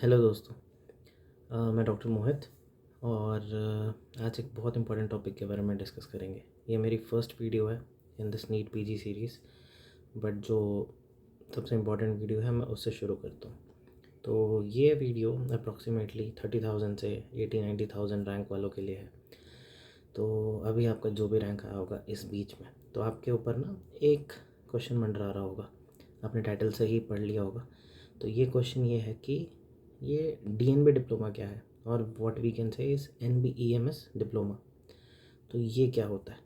Hello दोस्तों। मैं doctor मोहित और आज एक बहुत इंपॉर्टेंट टॉपिक के बारे में डिस्कस करेंगे। ये मेरी फर्स्ट वीडियो है in this NEET PG series, but जो सबसे इम्पॉर्टेंट वीडियो है मैं उससे शुरू करता हूँ। तो ये वीडियो अप्रॉक्सीमेटली 30,000 से 80-90,000 रैंक वालों के लिए है। तो अभी आपका जो भी रैंक आया होगा इस बीच में, तो आपके ऊपर ना एक क्वेश्चन मंडरा रहा होगा, आपने टाइटल से ही पढ़ लिया होगा। तो ये क्वेश्चन ये है कि ये डीएनबी डिप्लोमा क्या है और what we can say is NBEMS diploma. तो ये क्या होता है,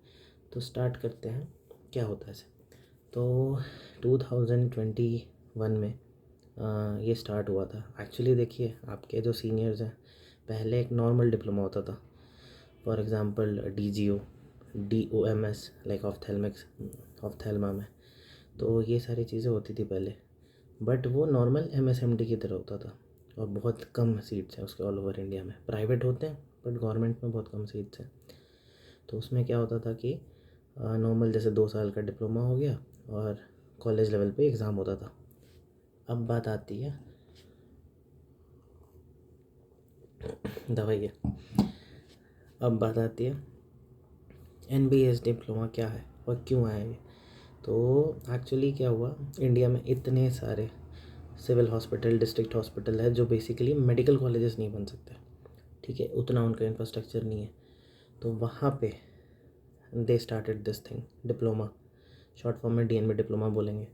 तो स्टार्ट करते हैं क्या होता है इसे। तो 2021 में ये स्टार्ट हुआ था। एक्चुअली देखिए, आपके जो सीनियर्स हैं, पहले एक नॉर्मल डिप्लोमा होता था, for example DGO, DOMS like ophthalmics, ophthalma में। तो ये सारी चीज़ें होती थी पहले, बट वो नॉर्मल MSMD की तरह होता था और बहुत कम सीट्स हैं उसके ऑल ओवर इंडिया में। प्राइवेट होते हैं बट गवर्नमेंट में बहुत कम सीट्स हैं। तो उसमें क्या होता था कि नॉर्मल जैसे 2 साल का डिप्लोमा हो गया और कॉलेज लेवल पे एग्ज़ाम होता था। अब बात आती है दवाइयाँ, अब बात आती है NBS डिप्लोमा क्या है और क्यों आया ये। तो एक्चुअली क्या हुआ, इंडिया में इतने सारे सिविल हॉस्पिटल, डिस्ट्रिक्ट हॉस्पिटल है जो बेसिकली मेडिकल कॉलेजेस नहीं बन सकते, ठीक है, उतना उनका इंफ्रास्ट्रक्चर नहीं है। तो वहाँ पे they started this thing diploma, short form में DNB डिप्लोमा बोलेंगे।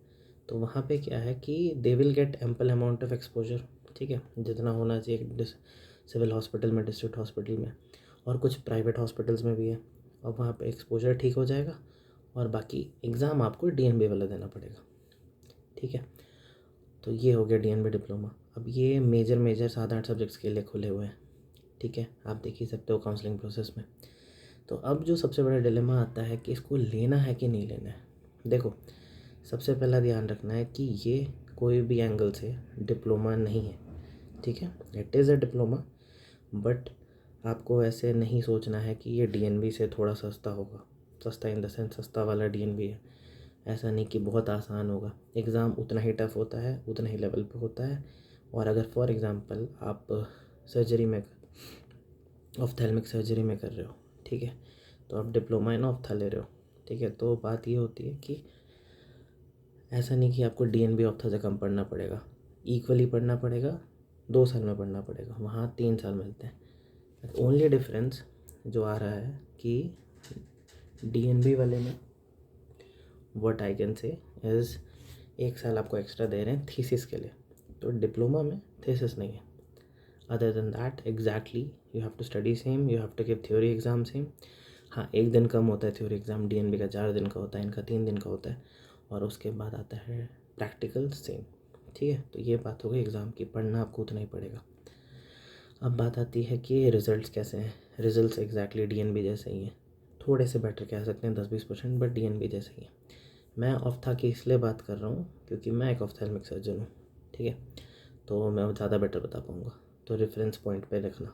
तो वहाँ पे क्या है कि they will get ample amount of exposure, ठीक है, जितना होना चाहिए सिविल हॉस्पिटल में, डिस्ट्रिक्ट हॉस्पिटल में और कुछ प्राइवेट हॉस्पिटल्स में भी है। और वहाँ पे एक्सपोजर ठीक हो जाएगा और बाकी एग्ज़ाम आपको DNB वाला देना पड़ेगा, ठीक है। तो ये हो गया DNB डिप्लोमा। अब ये मेजर 7-8 सब्जेक्ट्स के लिए खुले हुए हैं, ठीक है, आप देख ही सकते हो काउंसलिंग प्रोसेस में। तो अब जो सबसे बड़ा डिलेमा आता है कि इसको लेना है कि नहीं लेना है। देखो, सबसे पहला ध्यान रखना है कि ये कोई भी एंगल से डिप्लोमा नहीं है, ठीक है। It is a diploma, but आपको ऐसे नहीं सोचना है कि ये DNB से थोड़ा सस्ता होगा। सस्ता इन द सेंस सस्ता वाला DNB है, ऐसा नहीं कि बहुत आसान होगा। एग्ज़ाम उतना ही टफ होता है, उतना ही लेवल पे होता है। और अगर फॉर एग्ज़ाम्पल आप सर्जरी में, ऑफ्थेल्मिक सर्जरी में कर रहे हो, ठीक है, तो आप डिप्लोमा इन ऑफ्था ले रहे हो, ठीक है। तो बात ये होती है कि ऐसा नहीं कि आपको DNB ऑफ्था से कम पढ़ना पड़ेगा, इक्वली पढ़ना पड़ेगा, 2 साल में पढ़ना पड़ेगा, वहाँ 3 साल मिलते हैं। ओनली डिफरेंस जो आ रहा है कि DNB वाले में what I can say is 1 साल आपको एक्स्ट्रा दे रहे हैं थीसिस के लिए, तो डिप्लोमा में थीसिस नहीं है। Other than that exactly you have to study same, you have to give theory exam same. हाँ, 1 दिन कम होता है थ्योरी एग्ज़ाम, DNB का 4 दिन का होता है, इनका 3 दिन का होता है। और उसके बाद आता है प्रैक्टिकल सेम, ठीक है। तो ये बात हो गई एग्ज़ाम की, पढ़ना आपको उतना ही पड़ेगा। अब बात आती है कि रिज़ल्ट्स कैसे हैं। रिज़ल्ट्स एग्जैक्टली DNB जैसे ही हैं, थोड़े से बेटर कह सकते हैं 10-20%, बट DNB जैसे ही है। मैं ऑफ्था की इसलिए बात कर रहा हूँ क्योंकि मैं एक ऑफ्थेल्मिक सर्जन हूँ, ठीक है, तो मैं ज़्यादा बेटर बता पाऊँगा। तो रेफरेंस पॉइंट पे रखना।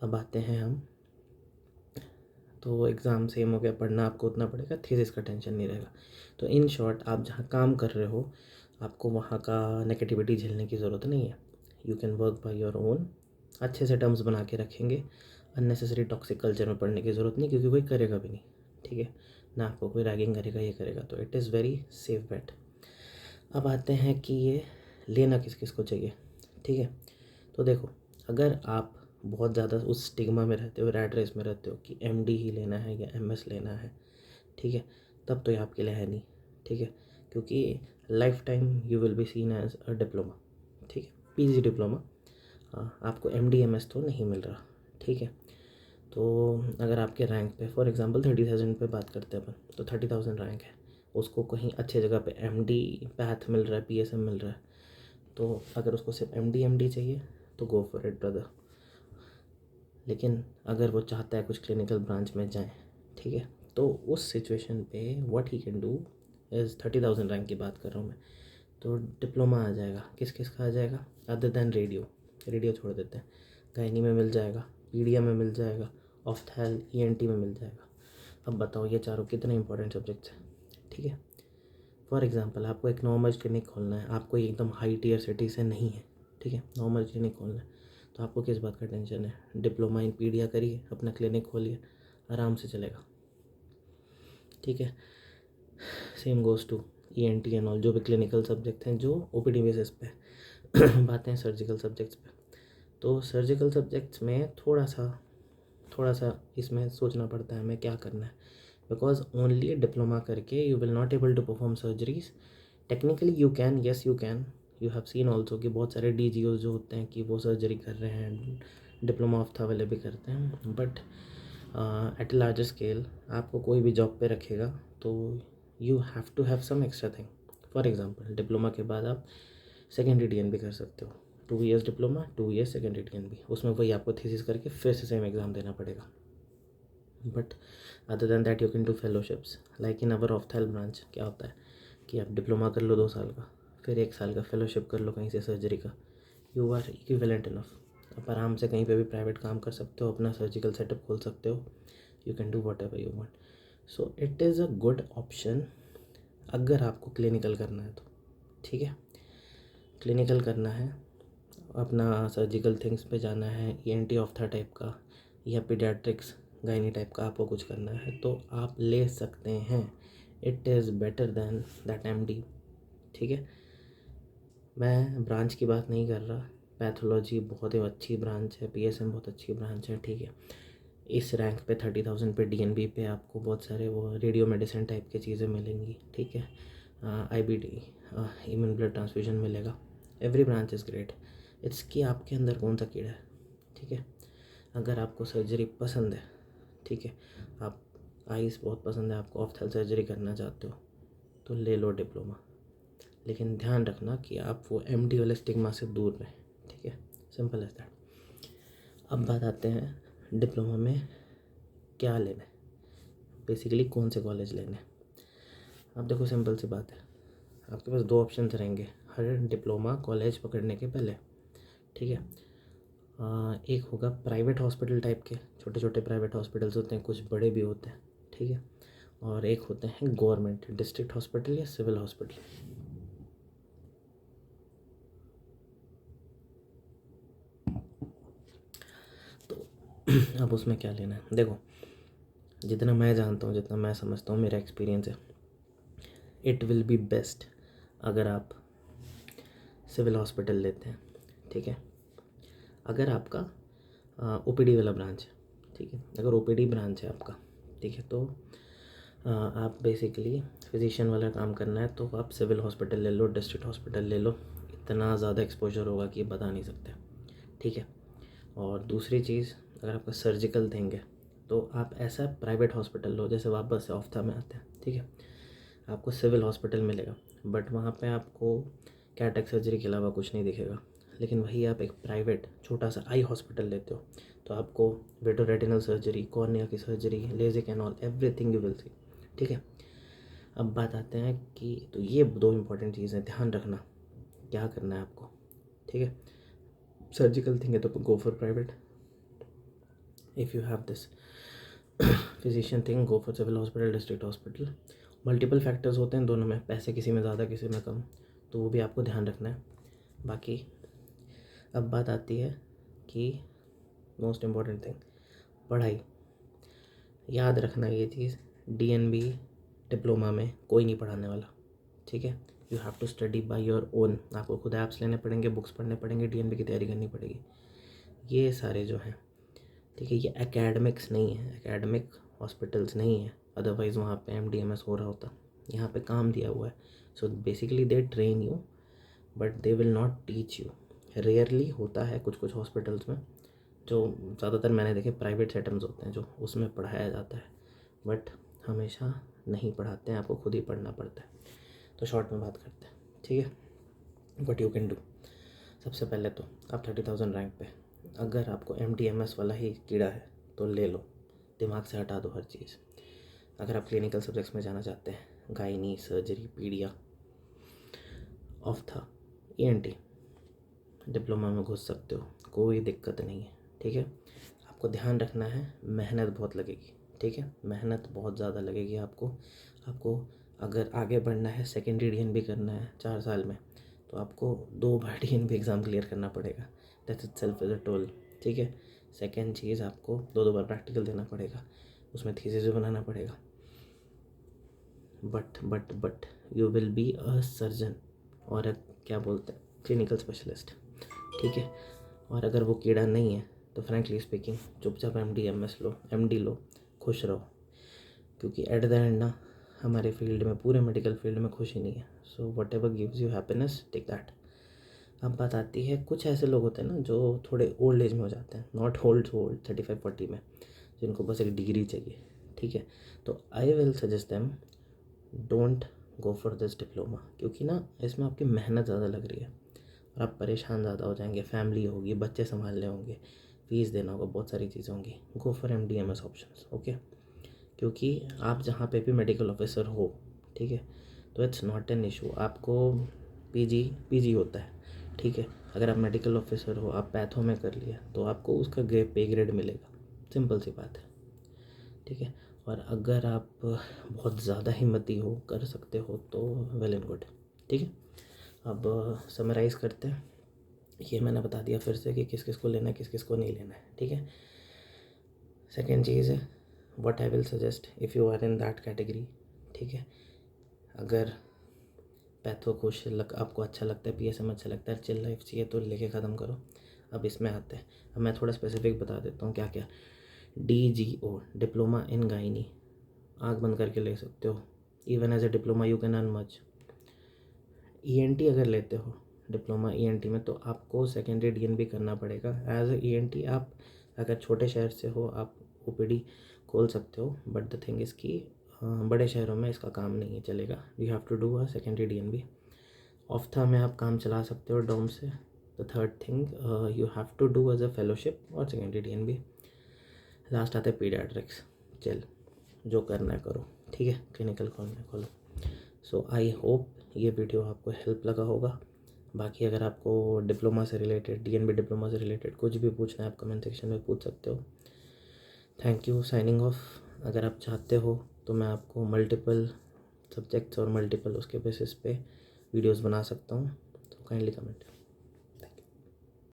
अब आते हैं हम, तो एग्ज़ाम सेम हो गया, पढ़ना आपको उतना पड़ेगा, थीसिस का टेंशन नहीं रहेगा। तो इन शॉर्ट, आप जहाँ काम कर रहे हो आपको वहाँ का नेगेटिविटी झेलने की ज़रूरत नहीं है। You can work by your own, अच्छे से टर्म्स बना के रखेंगे। अननेसेसरी टॉक्सिक कल्चर में पढ़ने की ज़रूरत नहीं, क्योंकि कोई करेगा भी नहीं, ठीक है ना, आपको कोई रैगिंग करेगा, ये करेगा, तो it is very safe bet. अब आते हैं कि ये लेना किस किस को चाहिए, ठीक है। तो देखो, अगर आप बहुत ज़्यादा उस स्टिग्मा में रहते हो, रैट रेस में रहते हो कि MD ही लेना है या MS लेना है, ठीक है, तब तो ये आपके लिए है नहीं, ठीक है, क्योंकि lifetime you will be seen as a diploma, ठीक है, PG डिप्लोमा। आपको MD MS तो नहीं मिल रहा, ठीक है। तो अगर आपके रैंक पे फॉर एग्जांपल 30,000 पे बात करते हैं अपन, तो 30,000 रैंक है, उसको कहीं अच्छे जगह पे MD पैथ मिल रहा है, PSM मिल रहा है, तो अगर उसको सिर्फ MD चाहिए तो गो फॉर इट ब्रदर। लेकिन अगर वो चाहता है कुछ क्लिनिकल ब्रांच में जाए, ठीक है, तो उस सिचुएशन पे what he can do is 30,000 rank की बात कर रहा हूँ मैं, तो डिप्लोमा आ जाएगा। किस किस का आ जाएगा, अदर दैन रेडियो छोड़ देते हैं, गायनी में मिल जाएगा, पीडिया में मिल जाएगा, ऑफ्थेल ENT में मिल जाएगा। अब बताओ ये चारों कितने इंपॉर्टेंट सब्जेक्ट्स हैं, ठीक है। फॉर एग्जांपल आपको एक नॉर्मल क्लिनिक खोलना है, आपको एकदम हाई टियर सिटी से नहीं है, ठीक है, नॉर्मल क्लिनिक खोलना है तो आपको किस बात का टेंशन है? डिप्लोमा इन पीडिया करिए, अपना क्लिनिक खोलिए, आराम से चलेगा, ठीक है। Same goes to ENT and all, जो भी क्लिनिकल सब्जेक्ट हैं जो OPD बेसिस पे बातें हैं सर्जिकल सब्जेक्ट्स पे। तो सर्जिकल सब्जेक्ट्स में थोड़ा सा इसमें सोचना पड़ता है हमें क्या करना है, बिकॉज ओनली डिप्लोमा करके you will not able to perform surgeries. Technically you can, yes you can, you have seen also कि बहुत सारे DGOs जो होते हैं कि वो सर्जरी कर रहे हैं, डिप्लोमा ऑफ्था वाले भी करते हैं, बट एट लार्जर स्केल आपको कोई भी जॉब पे रखेगा तो you have to have some extra thing. For example diploma के बाद आप सेकेंडरी DNB कर सकते हो, 2 years diploma, 2 years secondary DNB, उसमें वही आपको थीसिस करके फिर से सेम एग्ज़ाम देना पड़ेगा। But other than that you can do fellowships like in our ophthal branch. क्या होता है कि आप डिप्लोमा कर लो 2 साल का, फिर 1 साल का फेलोशिप कर लो कहीं से सर्जरी का, यू आर इक्विवेलेंट इनफ। आप आराम से कहीं पे भी प्राइवेट काम कर सकते हो, अपना सर्जिकल सेटअप खोल सकते हो, you can do what ever you want. So it is a good option अगर आपको क्लिनिकल करना है तो, ठीक है। क्लिनिकल करना है, अपना सर्जिकल थिंग्स पे जाना है, ENT ऑफ्था टाइप का या पीडियाट्रिक्स गायनी टाइप का आपको कुछ करना है तो आप ले सकते हैं। It is better than that MD, ठीक है। मैं ब्रांच की बात नहीं कर रहा, पैथोलॉजी बहुत ही अच्छी ब्रांच है, PSM बहुत अच्छी ब्रांच है, ठीक है। इस रैंक पे 30,000 पे DNB पे आपको बहुत सारे वो रेडियो मेडिसिन टाइप की चीज़ें मिलेंगी, ठीक है। IBD, इम्यून ब्लड ट्रांसफ्यूजन मिलेगा। Every branch is great, it's कि आपके अंदर कौन सा कीड़ा है, ठीक है। अगर आपको सर्जरी पसंद है, ठीक है, आप आइज़ बहुत पसंद है, आपको ऑफ्थेल सर्जरी करना चाहते हो तो ले लो डिप्लोमा, लेकिन ध्यान रखना कि आप वो MD वाले स्टिग्मा से दूर रहें, ठीक है। Simple as that. अब बात आते हैं डिप्लोमा में क्या लेना है, बेसिकली कौन से कॉलेज लेने हैं। अब देखो सिंपल सी बात है, आपके पास 2 ऑप्शन रहेंगे हर डिप्लोमा कॉलेज पकड़ने के पहले, ठीक है। एक होगा प्राइवेट हॉस्पिटल टाइप के, छोटे छोटे प्राइवेट हॉस्पिटल्स होते हैं, कुछ बड़े भी होते हैं, ठीक है। और एक होते हैं गवर्नमेंट डिस्ट्रिक्ट हॉस्पिटल या सिविल हॉस्पिटल। तो अब उसमें क्या लेना है, देखो जितना मैं जानता हूँ, जितना मैं समझता हूँ, मेरा एक्सपीरियंस है, इट विल बी बेस्ट अगर आप सिविल हॉस्पिटल लेते हैं, ठीक है। अगर आपका OPD वाला ब्रांच है, ठीक है, अगर OPD ब्रांच है आपका, ठीक है, तो आप बेसिकली फिजिशियन वाला काम करना है तो आप सिविल हॉस्पिटल ले लो, डिस्ट्रिक्ट हॉस्पिटल ले लो, इतना ज़्यादा एक्सपोजर होगा कि बता नहीं सकते, ठीक है। और दूसरी चीज़, अगर आपका सर्जिकल थिंग है तो आप ऐसा प्राइवेट हॉस्पिटल लो, जैसे वापस से ऑफ्था में आते हैं, ठीक है। आपको सिविल हॉस्पिटल मिलेगा बट वहाँ पे आपको कैटरेक्ट सर्जरी के अलावा कुछ नहीं दिखेगा, लेकिन वही आप एक प्राइवेट छोटा सा आई हॉस्पिटल लेते हो तो आपको विट्रोरेटिनल सर्जरी, कॉर्निया की surgery, Lasik and all everything you will see, ठीक है। अब बात आते हैं कि तो ये 2 इंपॉर्टेंट चीज़ें ध्यान रखना क्या करना है आपको, ठीक है। सर्जिकल थिंग है तो go for private, if you have this physician thing go for civil hospital, district hospital. Multiple factors होते हैं दोनों में, पैसे किसी में ज़्यादा किसी में कम, तो वो भी आपको ध्यान रखना है। बाकी अब बात आती है कि मोस्ट इम्पॉर्टेंट थिंग पढ़ाई, याद रखना ये चीज़, DNB डिप्लोमा में कोई नहीं पढ़ाने वाला, ठीक है। You have to study by your own, आपको खुद ऐप्स लेने पड़ेंगे, बुक्स पढ़ने पड़ेंगे, DNB की तैयारी करनी पड़ेगी, ये सारे जो हैं, ठीक है। ये एकेडमिक्स नहीं है, एकेडमिक हॉस्पिटल्स नहीं है, अदरवाइज़ वहाँ पे MDMS हो रहा होता, यहाँ पे काम दिया हुआ है। So basically they train you but they will not teach you. Rarely होता है कुछ कुछ हॉस्पिटल्स में, जो ज़्यादातर मैंने देखे प्राइवेट सेटअप्स होते हैं जो उसमें पढ़ाया जाता है, बट हमेशा नहीं पढ़ाते हैं, आपको खुद ही पढ़ना पड़ता है। तो शॉर्ट में बात करते हैं, ठीक है। व्हाट यू कैन डू, सबसे पहले तो आप 30,000 रैंक पे, अगर आपको MDMS वाला ही कीड़ा है तो ले लो, दिमाग से हटा दो हर चीज़। अगर आप क्लिनिकल सब्जेक्ट्स में जाना चाहते हैं, गायनी, सर्जरी, पीडिया, ऑफ्था, ENT, डिप्लोमा में घुस सकते हो, कोई दिक्कत नहीं है, ठीक है। आपको ध्यान रखना है, मेहनत बहुत लगेगी, ठीक है, मेहनत बहुत ज़्यादा लगेगी आपको। अगर आगे बढ़ना है, सेकेंडरी DNB करना है 4 साल में, तो आपको 2 बार DNB एग्ज़ाम क्लियर करना पड़ेगा। That itself is a toll, ठीक है। सेकेंड चीज़, आपको 2 बार प्रैक्टिकल देना पड़ेगा, उसमें थीसिस भी बनाना पड़ेगा। But you will be a surgeon और क्या बोलते हैं, क्लिनिकल स्पेशलिस्ट, ठीक है। और अगर वो कीड़ा नहीं है तो फ्रेंकली स्पीकिंग चुपचाप MD MS लो, MD लो, खुश रहो, क्योंकि एट द एंड ना हमारे फील्ड में, पूरे मेडिकल फील्ड में खुशी नहीं है। So whatever gives you happiness, take that. अब बात आती है, कुछ ऐसे लोग होते हैं ना जो थोड़े ओल्ड एज में हो जाते हैं, नॉट ओल्ड 35-40 में, जिनको बस एक डिग्री चाहिए, ठीक है। तो आई will suggest them, don't go for this diploma, क्योंकि ना इसमें आपकी मेहनत ज़्यादा लग रही है और आप परेशान ज़्यादा हो जाएंगे, फैमिली होगी, बच्चे संभालने होंगे, फीस देना होगा, बहुत सारी चीज़ें होंगी। Go for MD MS options, okay. क्योंकि आप जहाँ पे भी मेडिकल ऑफिसर हो, ठीक है, तो इट्स नॉट एन इशू। आपको पीजी होता है, ठीक है। अगर आप मेडिकल ऑफिसर हो, आप पैथो में कर लिया, तो आपको उसका पे ग्रेड मिलेगा, सिंपल सी बात है, ठीक है। और अगर आप बहुत ज़्यादा हिम्मती हो, कर सकते हो, तो वेल एंड गुड, ठीक है। अब समराइज़ करते हैं। ये मैंने बता दिया फिर से कि किस किस को लेना है, किस किस को नहीं लेना है, ठीक है। सेकेंड चीज़ है, what I will suggest if you are in that category, ठीक है। अगर पैथो आपको अच्छा लगता है, PSM अच्छा लगता है, चिल लाइफ चाहिए, तो लेके ख़त्म करो। अब इसमें आते हैं, अब मैं थोड़ा स्पेसिफिक बता देता हूँ क्या क्या। DGO, डिप्लोमा इन गायनी, आँख बंद करके ले सकते हो। Even as a diploma you can earn much. ENT अगर लेते हो डिप्लोमा ENT में, तो आपको सेकेंडरी DNB करना पड़ेगा। एज ए ENT आप अगर छोटे शहर से हो, आप OPD खोल सकते हो, बट द थिंग इज़ कि बड़े शहरों में इसका काम नहीं चलेगा। You have to do a secondary DNB। Ophtha में आप काम चला सकते हो डोम से। The third thing, you have to do as a fellowship और सेकेंडरी DNB। लास्ट आता है पीडियाट्रिक्स। चल, जो करना है करो, ठीक है, क्लिनिकल खोलो। सो आई होप ये वीडियो आपको हेल्प लगा होगा। बाकी अगर आपको डिप्लोमा से रिलेटेड, DNB डिप्लोमा से रिलेटेड कुछ भी पूछना है, आप कमेंट सेक्शन में पूछ सकते हो। Thank you, signing off. अगर आप चाहते हो तो मैं आपको मल्टीपल सब्जेक्ट्स और मल्टीपल उसके बेसिस पे वीडियोस बना सकता हूँ, तो काइंडली कमेंट।